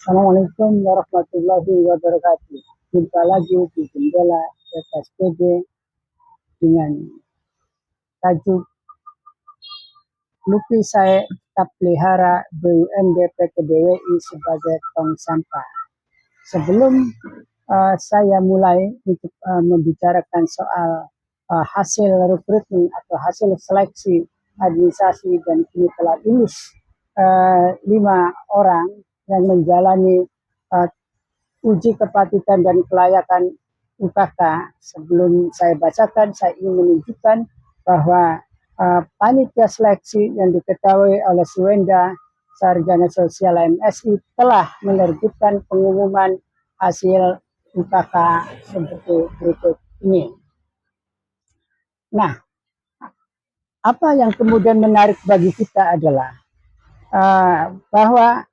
Assalamualaikum warahmatullahi wabarakatuh. Jumpa lagi di Jendela PKSPD dengan tajuk Luki Saya Tak Pelihara BUMD PT BWI sebagai tong sampah. Sebelum saya mulai untuk membicarakan soal hasil rekrutmen atau hasil seleksi administrasi dan kini telah lulus 5 orang yang menjalani uji kepatutan dan kelayakan UKK. Sebelum saya bacakan, saya ingin menunjukkan bahwa panitia seleksi yang diketahui oleh Suwenda Sarjana Sosial MSI telah menerbitkan pengumuman hasil UKK seperti berikut ini. Nah, apa yang kemudian menarik bagi kita adalah bahwa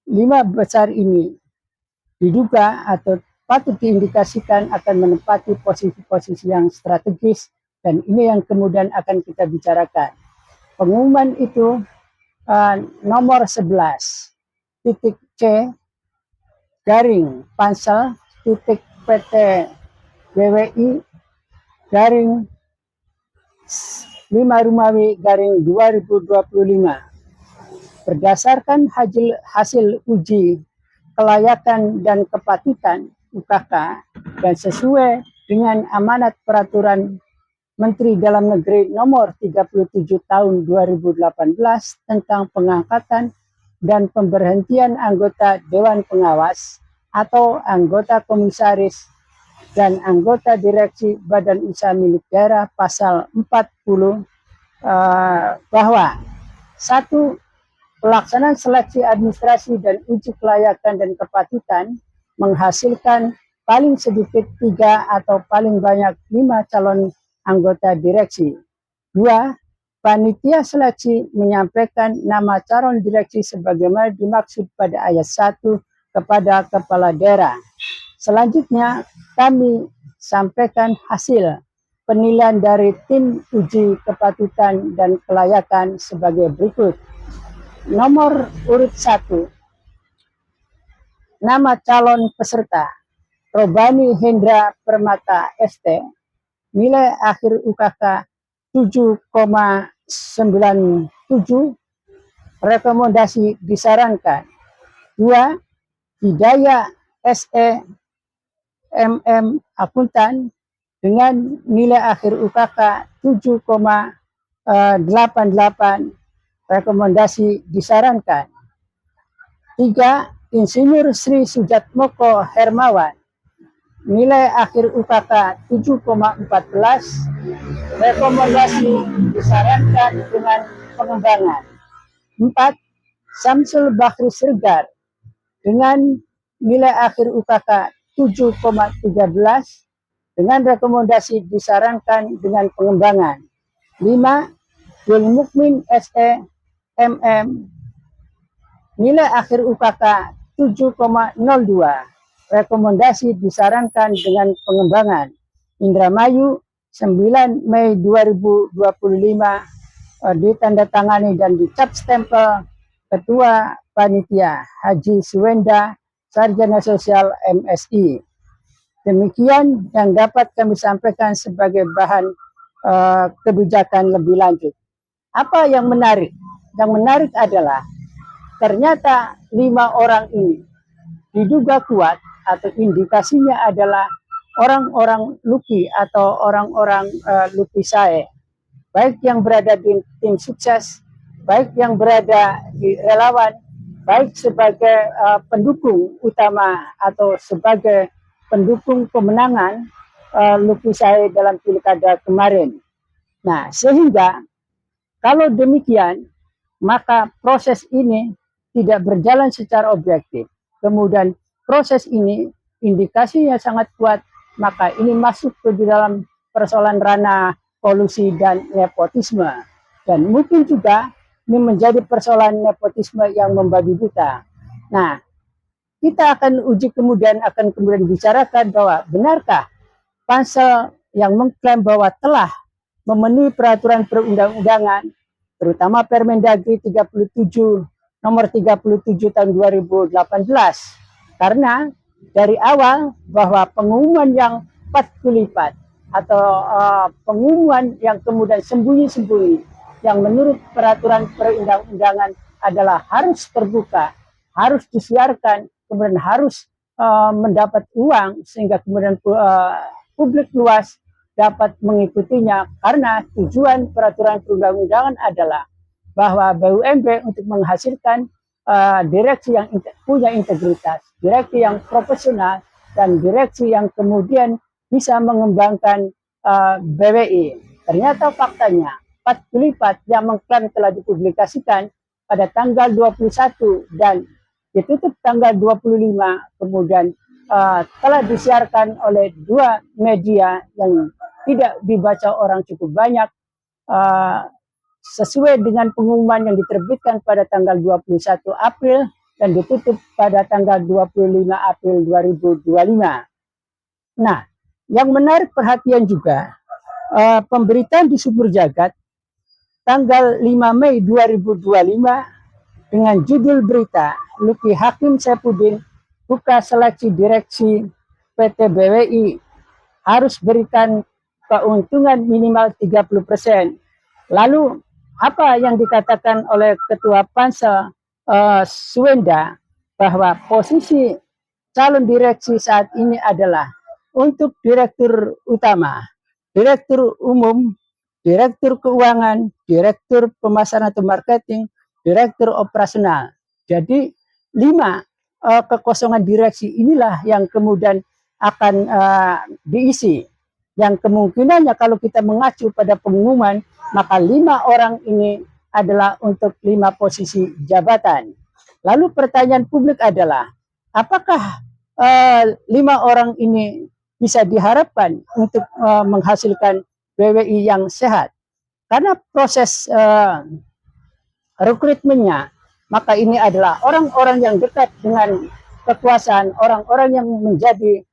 5 besar ini diduga atau patut diindikasikan akan menempati posisi-posisi yang strategis, dan ini yang kemudian akan kita bicarakan. Pengumuman itu nomor 11 titik C garing Pansel titik PT BWI garing 5 Rumawi garing 2025 berdasarkan hasil uji kelayakan dan kepatutan UKK dan sesuai dengan amanat peraturan Menteri Dalam Negeri nomor 37 tahun 2018 tentang pengangkatan dan pemberhentian anggota Dewan Pengawas atau anggota komisaris dan anggota direksi Badan Usaha Milik Daerah pasal 40 bahwa 1. Pelaksanaan seleksi administrasi dan uji kelayakan dan kepatutan menghasilkan paling sedikit 3 atau paling banyak 5 calon anggota direksi. 2. Panitia seleksi menyampaikan nama calon direksi sebagaimana dimaksud pada ayat 1 kepada kepala daerah. Selanjutnya, kami sampaikan hasil penilaian dari tim uji kepatutan dan kelayakan sebagai berikut. Nomor urut 1, nama calon peserta Robani Hendra Permata ST, nilai akhir UKK 7,97, rekomendasi disarankan. 2. Hidayah SE MM Akuntan dengan nilai akhir UKK 7,88, rekomendasi disarankan. 3. Insinyur Sri Sujatmoko Hermawan, nilai akhir UKK 7,14, rekomendasi disarankan dengan pengembangan. 4. Samsul Bakri Sregar dengan nilai akhir UKK 7,13, dengan rekomendasi disarankan dengan pengembangan. 5. Dul Mukmin SE MM, nilai akhir UKK 7,02, rekomendasi disarankan dengan pengembangan. Indramayu 9 Mei 2025, ditandatangani dan dicap stempel Ketua Panitia Haji Suwenda Sarjana Sosial MSI. Demikian yang dapat kami sampaikan sebagai bahan kebijakan lebih lanjut. Apa yang menarik? Yang menarik adalah ternyata 5 orang ini diduga kuat atau indikasinya adalah orang-orang Luki atau orang-orang Luki Sae, baik yang berada di tim sukses, baik yang berada di relawan, baik sebagai pendukung utama atau sebagai pendukung pemenangan Luki Sae dalam pilkada kemarin. Nah, sehingga kalau demikian, maka proses ini tidak berjalan secara objektif. Kemudian proses ini indikasinya sangat kuat, maka ini masuk ke dalam persoalan ranah kolusi dan nepotisme. Dan mungkin juga ini menjadi persoalan nepotisme yang membabi buta. Nah, kita akan uji kemudian bicarakan bahwa benarkah Pansel yang mengklaim bahwa telah memenuhi peraturan perundang-undangan, terutama Permendagri 37 nomor 37 tahun 2018. Karena dari awal bahwa pengumuman yang 40 lipat atau pengumuman yang kemudian sembunyi-sembunyi yang menurut peraturan perundang-undangan adalah harus terbuka, harus disiarkan, kemudian harus mendapat uang sehingga kemudian publik luas dapat mengikutinya, karena tujuan peraturan perundang-undangan adalah bahwa BUMD untuk menghasilkan direksi yang punya integritas, direksi yang profesional, dan direksi yang kemudian bisa mengembangkan BWI. Ternyata faktanya 40 lipat yang mengklaim telah dipublikasikan pada tanggal 21 dan ditutup tanggal 25, kemudian telah disiarkan oleh 2 media yang tidak dibaca orang cukup banyak, sesuai dengan pengumuman yang diterbitkan pada tanggal 21 April dan ditutup pada tanggal 25 April 2025. Nah, yang menarik perhatian juga, pemberitaan di Subur Jagat tanggal 5 Mei 2025 dengan judul berita, Luki Hakim Saifuddin buka seleksi direksi PT BWI, harus berikan keuntungan minimal 30%. Lalu apa yang dikatakan oleh Ketua Pansel Suwenda, bahwa posisi calon direksi saat ini adalah untuk direktur utama, direktur umum, direktur keuangan, direktur pemasaran atau marketing, direktur operasional. Jadi 5 kekosongan direksi inilah yang kemudian akan diisi. Yang kemungkinannya kalau kita mengacu pada pengumuman, maka 5 orang ini adalah untuk 5 posisi jabatan. Lalu pertanyaan publik adalah, apakah 5 orang ini bisa diharapkan untuk menghasilkan BWI yang sehat? Karena proses rekrutmennya, maka ini adalah orang-orang yang dekat dengan kekuasaan, orang-orang yang menjadi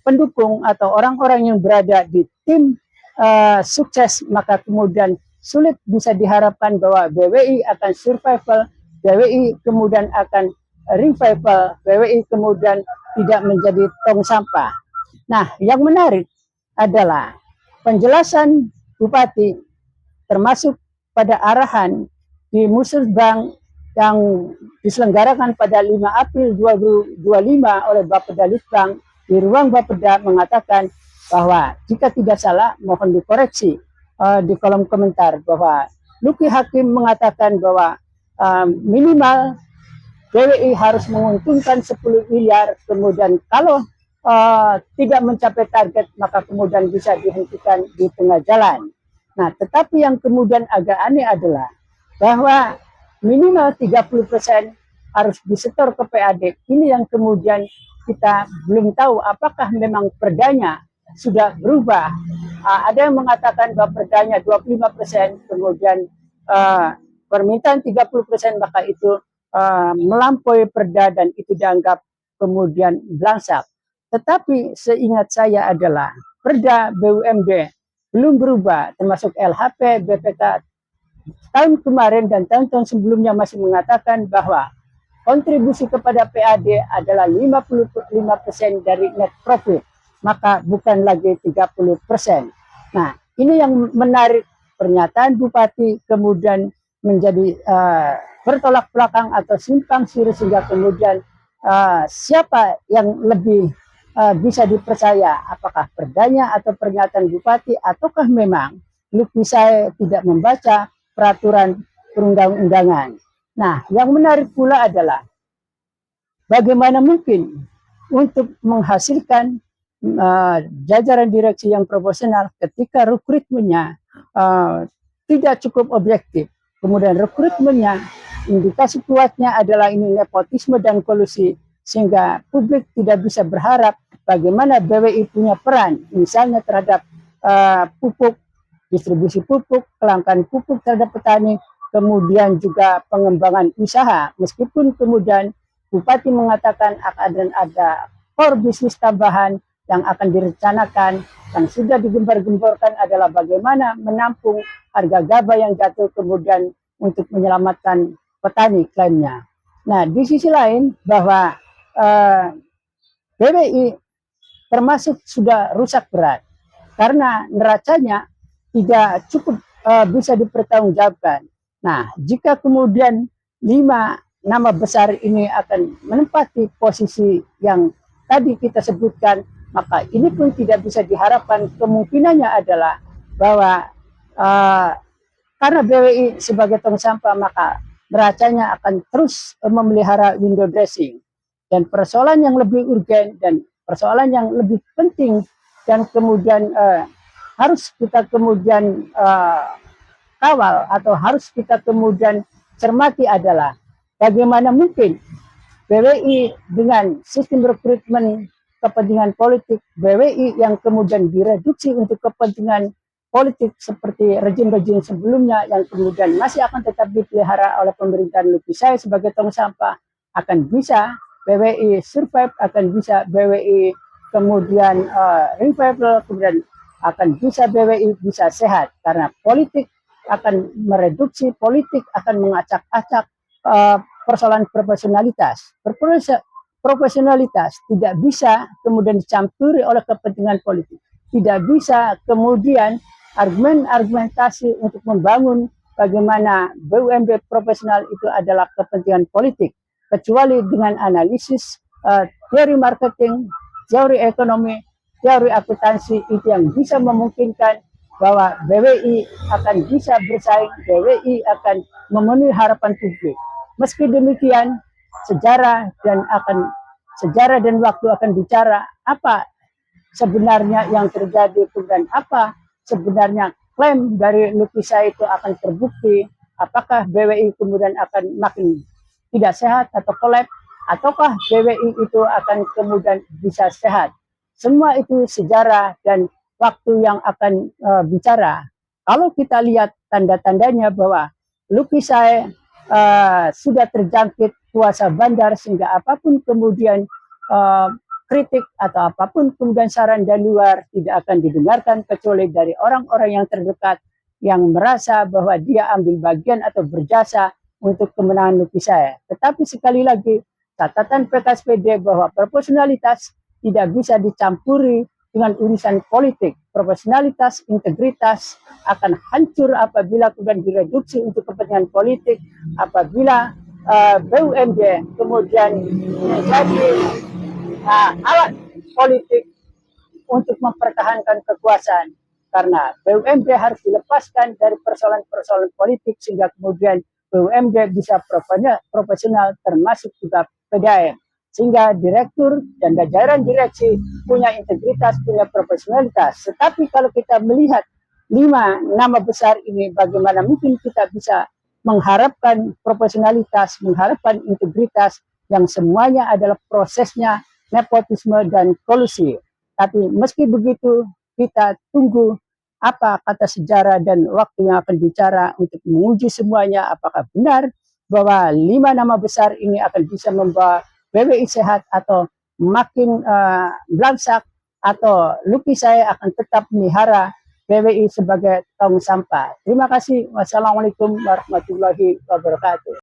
pendukung atau orang-orang yang berada di tim sukses, maka kemudian sulit bisa diharapkan bahwa BWI akan survival, BWI kemudian akan revival, BWI kemudian tidak menjadi tong sampah. Nah, yang menarik adalah penjelasan Bupati termasuk pada arahan di Musrembang yang diselenggarakan pada 5 April 2025 oleh Bapeda Litbang di ruang Bapeda, mengatakan bahwa jika tidak salah, mohon dikoreksi di kolom komentar, bahwa Luki Hakim mengatakan bahwa minimal BWI harus menguntungkan 10 miliar, kemudian kalau tidak mencapai target maka kemudian bisa dihentikan di tengah jalan. Nah, tetapi yang kemudian agak aneh adalah bahwa minimal 30% harus disetor ke PAD. Ini yang kemudian kita belum tahu apakah memang perdanya sudah berubah. Ada yang mengatakan bahwa perdanya 25%, kemudian permintaan 30%, maka itu melampaui perda dan itu dianggap kemudian belangsak. Tetapi seingat saya adalah perda BUMD belum berubah, termasuk LHP, BPK tahun kemarin dan tahun-tahun sebelumnya masih mengatakan bahwa kontribusi kepada PAD adalah 55% dari net profit, maka bukan lagi 30%. Nah, ini yang menarik, pernyataan Bupati kemudian menjadi bertolak belakang atau simpang siur, sehingga kemudian siapa yang lebih bisa dipercaya, apakah perdanya atau pernyataan Bupati, ataukah memang Luki saya tidak membaca peraturan perundang-undangan. Nah, yang menarik pula adalah bagaimana mungkin untuk menghasilkan jajaran direksi yang profesional ketika rekrutmennya tidak cukup objektif. Kemudian rekrutmennya, indikasi kuatnya adalah ini nepotisme dan kolusi, sehingga publik tidak bisa berharap bagaimana BWI punya peran, misalnya terhadap pupuk, distribusi pupuk, kelangkaan pupuk terhadap petani, kemudian juga pengembangan usaha. Meskipun kemudian Bupati mengatakan akan ada core bisnis tambahan yang akan direncanakan, yang sudah digembar-gemborkan adalah bagaimana menampung harga gabah yang jatuh, kemudian untuk menyelamatkan petani, klaimnya. Nah, di sisi lain bahwa BWI termasuk sudah rusak berat karena neracanya tidak cukup bisa dipertanggungjawabkan. Nah, jika kemudian 5 nama besar ini akan menempati posisi yang tadi kita sebutkan, maka ini pun tidak bisa diharapkan. Kemungkinannya adalah bahwa karena BWI sebagai tong sampah, maka neracanya akan terus memelihara window dressing. Dan persoalan yang lebih urgen dan persoalan yang lebih penting dan kemudian harus kita kemudian kawal atau harus kita kemudian cermati adalah bagaimana mungkin BWI dengan sistem rekrutmen kepentingan politik, BWI yang kemudian direduksi untuk kepentingan politik seperti rejim-rejim sebelumnya yang kemudian masih akan tetap dipelihara oleh pemerintahan Luki Sai sebagai tong sampah, akan bisa BWI survive, akan bisa BWI kemudian revival, kemudian akan bisa BWI bisa sehat, karena politik akan mereduksi, politik akan mengacak-acak persoalan profesionalitas. Profesionalitas tidak bisa kemudian dicampuri oleh kepentingan politik. Tidak bisa kemudian argumentasi untuk membangun bagaimana BUMD profesional itu adalah kepentingan politik, kecuali dengan analisis teori marketing, teori ekonomi, teori akuntansi, itu yang bisa memungkinkan bahwa BWI akan bisa bersaing, BWI akan memenuhi harapan publik. Meski demikian, sejarah dan waktu akan bicara apa sebenarnya yang terjadi dan apa sebenarnya klaim dari Luki Sai itu akan terbukti. Apakah BWI kemudian akan makin tidak sehat atau kolap, ataukah BWI itu akan kemudian bisa sehat. Semua itu sejarah dan waktu yang akan bicara. Kalau kita lihat tanda-tandanya bahwa Luki Sai sudah terjangkit kuasa bandar, sehingga apapun kemudian kritik atau apapun kemudian saran dari luar tidak akan didengarkan kecuali dari orang-orang yang terdekat yang merasa bahwa dia ambil bagian atau berjasa untuk kemenangan Luki Sai. Tetapi sekali lagi, catatan PKSPD bahwa proporsionalitas tidak bisa dicampuri dengan urusan politik. Profesionalitas, integritas akan hancur apabila kemudian direduksi untuk kepentingan politik, apabila BUMD kemudian menjadi alat politik untuk mempertahankan kekuasaan. Karena BUMD harus dilepaskan dari persoalan-persoalan politik sehingga kemudian BUMD bisa profesional, termasuk juga PDAM. Sehingga direktur dan jajaran direksi punya integritas, punya profesionalitas. Tetapi kalau kita melihat 5 nama besar ini, bagaimana mungkin kita bisa mengharapkan profesionalitas, mengharapkan integritas yang semuanya adalah prosesnya nepotisme dan kolusi. Tapi meski begitu, kita tunggu apa kata sejarah dan waktu yang akan bicara untuk menguji semuanya apakah benar bahwa 5 nama besar ini akan bisa membawa BWI sehat atau makin belangsak, atau Luki Sai akan tetap melihara BWI sebagai tong sampah. Terima kasih. Wassalamualaikum warahmatullahi wabarakatuh.